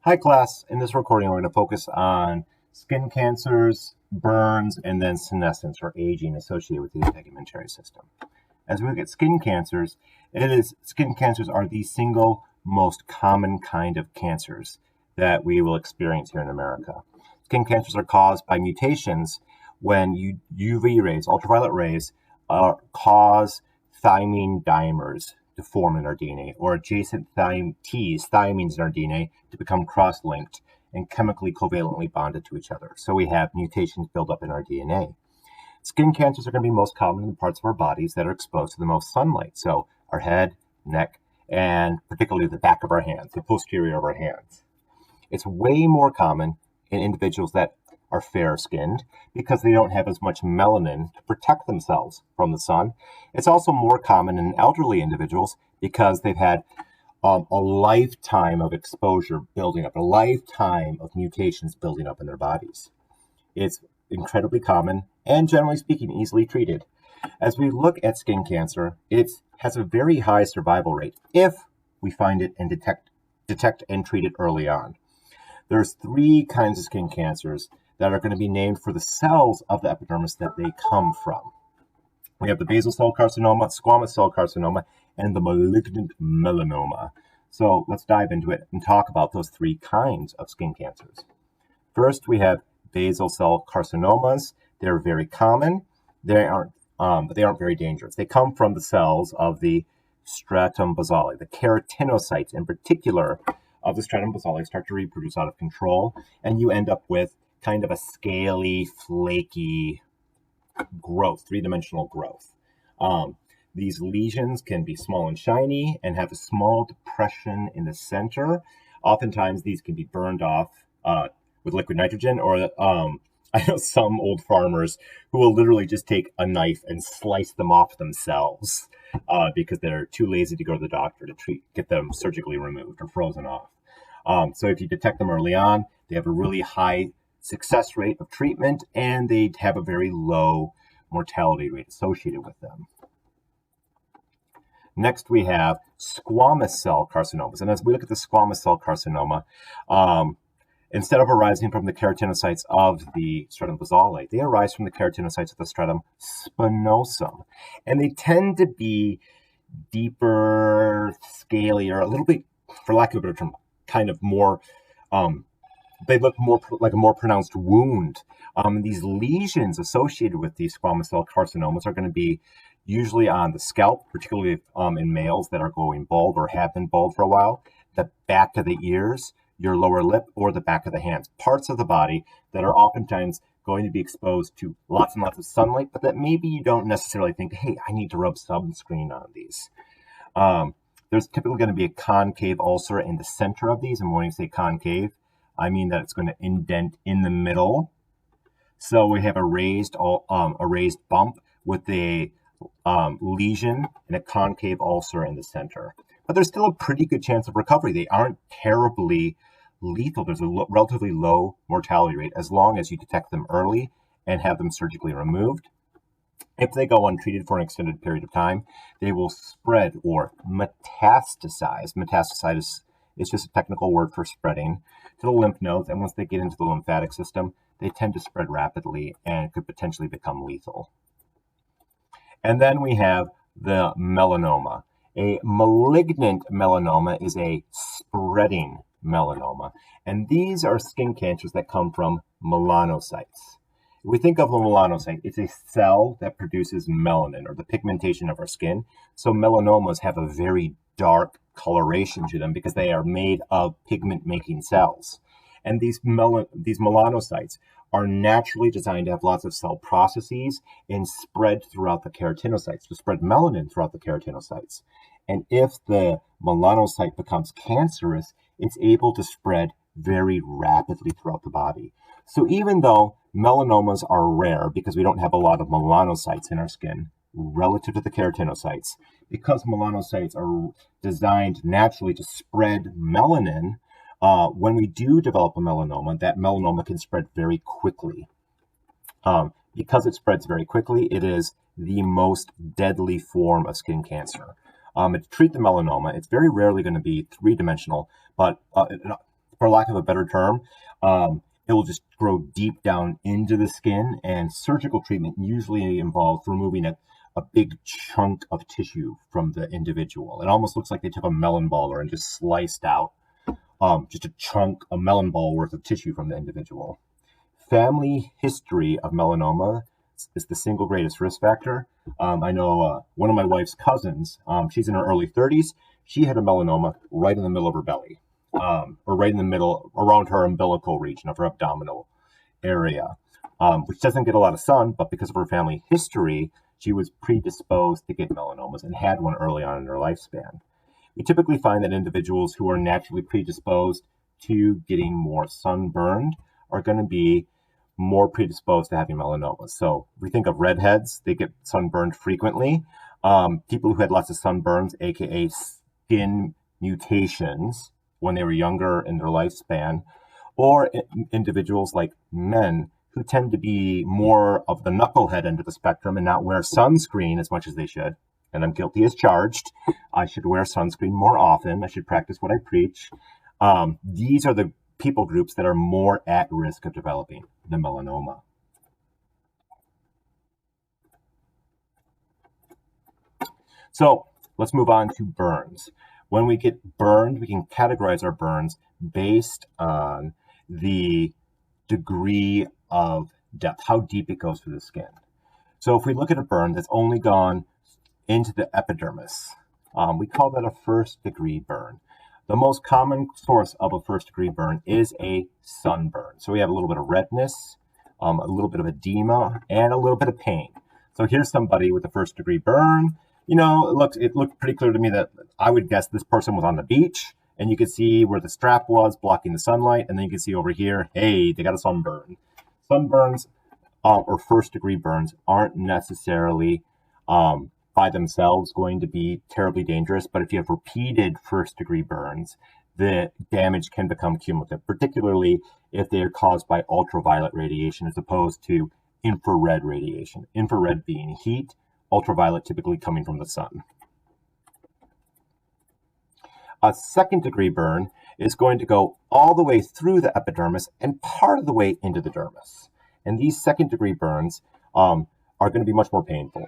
Hi class, in this recording we're going to focus on skin cancers, burns, and then senescence or aging associated with the integumentary system. As we look at skin cancers, skin cancers are the single most common kind of cancers that we will experience here in America. Skin cancers are caused by mutations when UV rays, ultraviolet rays, cause thymine dimers to form in our DNA, or adjacent thymines in our DNA to become cross-linked and chemically covalently bonded to each other. So we have mutations build up in our DNA. Skin cancers are going to be most common in the parts of our bodies that are exposed to the most sunlight. So our head, neck, and particularly the back of our hands, the posterior of our hands. It's way more common in individuals that are fair-skinned because they don't have as much melanin to protect themselves from the sun. It's also more common in elderly individuals because they've had a lifetime of exposure building up, a lifetime of mutations building up in their bodies. It's incredibly common and, generally speaking, easily treated. As we look at skin cancer, it has a very high survival rate if we find it and detect and treat it early on. There's three kinds of skin cancers that are going to be named for the cells of the epidermis that they come from. We have the basal cell carcinoma, squamous cell carcinoma, and the malignant melanoma. So let's dive into it and talk about those three kinds of skin cancers. First, we have basal cell carcinomas. They're very common. But they aren't very dangerous. They come from the cells of the stratum basale. The keratinocytes, in particular, of the stratum basale start to reproduce out of control, and you end up with kind of a scaly, flaky growth, three-dimensional growth. These lesions can be small and shiny and have a small depression in the center. Oftentimes, these can be burned off with liquid nitrogen, or I know some old farmers who will literally just take a knife and slice them off themselves because they're too lazy to go to the doctor to get them surgically removed or frozen off. So if you detect them early on, they have a really high success rate of treatment, and they have a very low mortality rate associated with them. Next, we have squamous cell carcinomas. And as we look at the squamous cell carcinoma, instead of arising from the keratinocytes of the stratum basale, they arise from the keratinocytes of the stratum spinosum. And they tend to be deeper, scalier, a little bit, for lack of a better term, kind of more they look more like a more pronounced wound. These lesions associated with these squamous cell carcinomas are going to be usually on the scalp, particularly in males that are going bald or have been bald for a while, the back of the ears, your lower lip, or the back of the hands. Parts of the body that are oftentimes going to be exposed to lots and lots of sunlight, but that maybe you don't necessarily think, hey, I need to rub sunscreen on these. There's typically going to be a concave ulcer in the center of these, and when you say concave, I mean that it's going to indent in the middle. So we have a raised bump with a lesion and a concave ulcer in the center. But there's still a pretty good chance of recovery. They aren't terribly lethal. There's a relatively low mortality rate as long as you detect them early and have them surgically removed. If they go untreated for an extended period of time, they will spread or metastasize. Metastasize is just a technical word for spreading to the lymph nodes, and once they get into the lymphatic system, they tend to spread rapidly and could potentially become lethal. And then we have the melanoma. A malignant melanoma is a spreading melanoma, and these are skin cancers that come from melanocytes. If we think of a melanocyte, it's a cell that produces melanin, or the pigmentation of our skin. So melanomas have a very dark coloration to them because they are made of pigment-making cells. And these melanocytes are naturally designed to have lots of cell processes and spread throughout the keratinocytes, to spread melanin throughout the keratinocytes. And if the melanocyte becomes cancerous, it's able to spread very rapidly throughout the body. So even though melanomas are rare because we don't have a lot of melanocytes in our skin relative to the keratinocytes, because melanocytes are designed naturally to spread melanin, when we do develop a melanoma, that melanoma can spread very quickly. Because it spreads very quickly, it is the most deadly form of skin cancer. To treat the melanoma, it's very rarely going to be three-dimensional, but for lack of a better term, it will just grow deep down into the skin, and surgical treatment usually involves removing a big chunk of tissue from the individual. It almost looks like they took a melon baller and just sliced out just a melon ball worth of tissue from the individual. Family history of melanoma is the single greatest risk factor. I know one of my wife's cousins, she's in her early 30s. She had a melanoma right in the middle of her belly, or right in the middle, around her umbilical region of her abdominal area, which doesn't get a lot of sun, but because of her family history, she was predisposed to get melanomas and had one early on in her lifespan. We typically find that individuals who are naturally predisposed to getting more sunburned are going to be more predisposed to having melanomas. So if we think of redheads, they get sunburned frequently. People who had lots of sunburns, aka skin mutations, when they were younger in their lifespan, or individuals like men who tend to be more of the knucklehead end of the spectrum and not wear sunscreen as much as they should. And I'm guilty as charged. I should wear sunscreen more often. I should practice what I preach. These are the people groups that are more at risk of developing the melanoma. So let's move on to burns. When we get burned, we can categorize our burns based on the degree of depth, how deep it goes through the skin. So if we look at a burn that's only gone into the epidermis, we call that a first degree burn. The most common source of a first degree burn is a sunburn. So we have a little bit of redness, a little bit of edema, and a little bit of pain. So here's somebody with a first degree burn. You know, it looked pretty clear to me that I would guess this person was on the beach, and you could see where the strap was blocking the sunlight, and then you can see over here, hey, they got a sunburn. Sunburns or first degree burns aren't necessarily by themselves going to be terribly dangerous, but if you have repeated first degree burns, the damage can become cumulative, particularly if they are caused by ultraviolet radiation as opposed to infrared radiation. Infrared being heat, ultraviolet typically coming from the sun. A second degree burn is going to go all the way through the epidermis and part of the way into the dermis. And these second degree burns are going to be much more painful.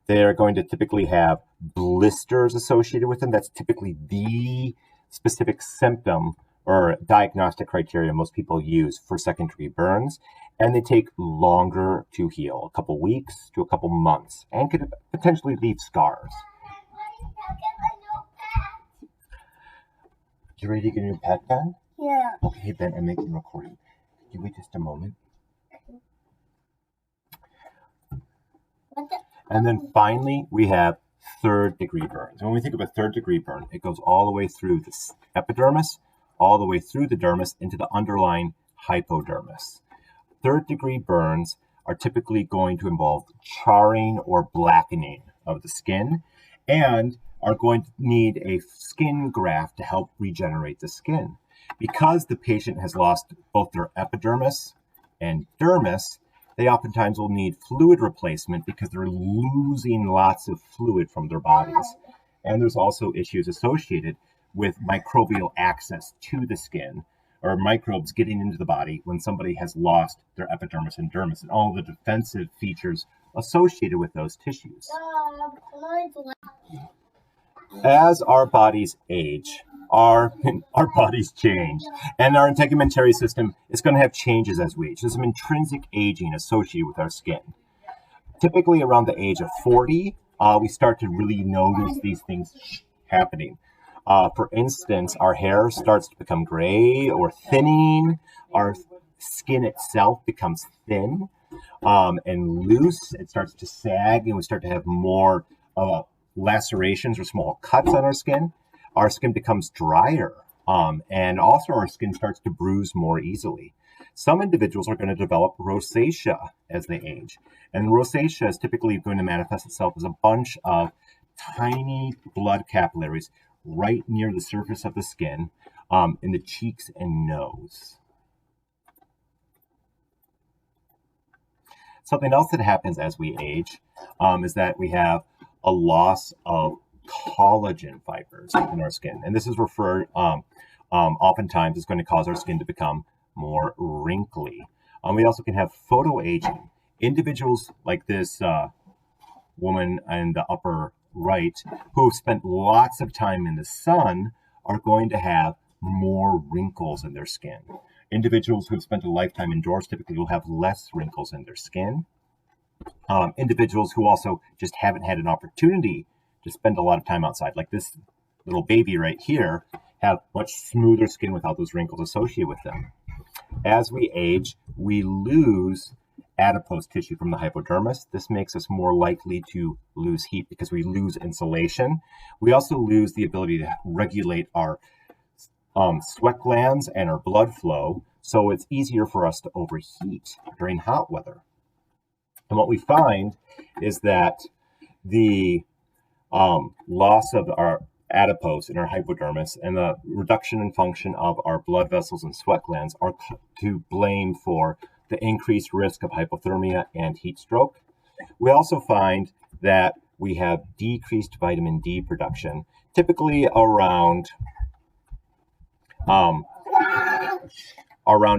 They are going to typically have blisters associated with them. That's typically the specific symptom or diagnostic criteria most people use for second degree burns. And they take longer to heal, a couple weeks to a couple months, and could potentially leave scars. You ready to get your pet done? Yeah. Okay, Ben, I'm making a recording. Could you wait just a moment? And then finally, we have third degree burns. When we think of a third degree burn, it goes all the way through the epidermis, all the way through the dermis into the underlying hypodermis. Third degree burns are typically going to involve charring or blackening of the skin and are going to need a skin graft to help regenerate the skin. Because the patient has lost both their epidermis and dermis, they oftentimes will need fluid replacement because they're losing lots of fluid from their bodies. And there's also issues associated with microbial access to the skin, or microbes getting into the body when somebody has lost their epidermis and dermis and all the defensive features associated with those tissues. As our bodies age, our bodies change, and our integumentary system is going to have changes as we age. There's some intrinsic aging associated with our skin. Typically around the age of 40, we start to really notice these things happening. For instance, our hair starts to become gray or thinning. Our skin itself becomes thin and loose. It starts to sag, and we start to have more lacerations or small cuts on our skin. Our skin becomes drier, and also our skin starts to bruise more easily. Some individuals are going to develop rosacea as they age, and rosacea is typically going to manifest itself as a bunch of tiny blood capillaries right near the surface of the skin, in the cheeks and nose. Something else that happens as we age is that we have a loss of collagen fibers in our skin. And this is referred oftentimes is going to cause our skin to become more wrinkly. We also can have photoaging. Individuals like this woman in the upper right who spent lots of time in the sun are going to have more wrinkles in their skin. Individuals who have spent a lifetime indoors typically will have less wrinkles in their skin. Individuals who also just haven't had an opportunity to spend a lot of time outside, like this little baby right here, have much smoother skin without those wrinkles associated with them. As we age, we lose adipose tissue from the hypodermis. This makes us more likely to lose heat because we lose insulation. We also lose the ability to regulate our sweat glands and our blood flow, so it's easier for us to overheat during hot weather. And what we find is that the loss of our adipose in our hypodermis and the reduction in function of our blood vessels and sweat glands are to blame for the increased risk of hypothermia and heat stroke. We also find that we have decreased vitamin D production, typically around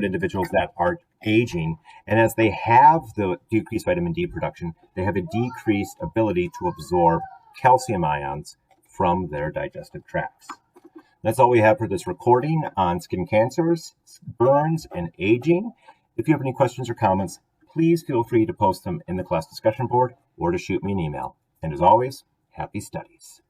individuals that are aging, and as they have the decreased vitamin D production, they have a decreased ability to absorb calcium ions from their digestive tracts. That's all we have for this recording on skin cancers, burns, and aging. If you have any questions or comments, please feel free to post them in the class discussion board or to shoot me an email. And as always, happy studies.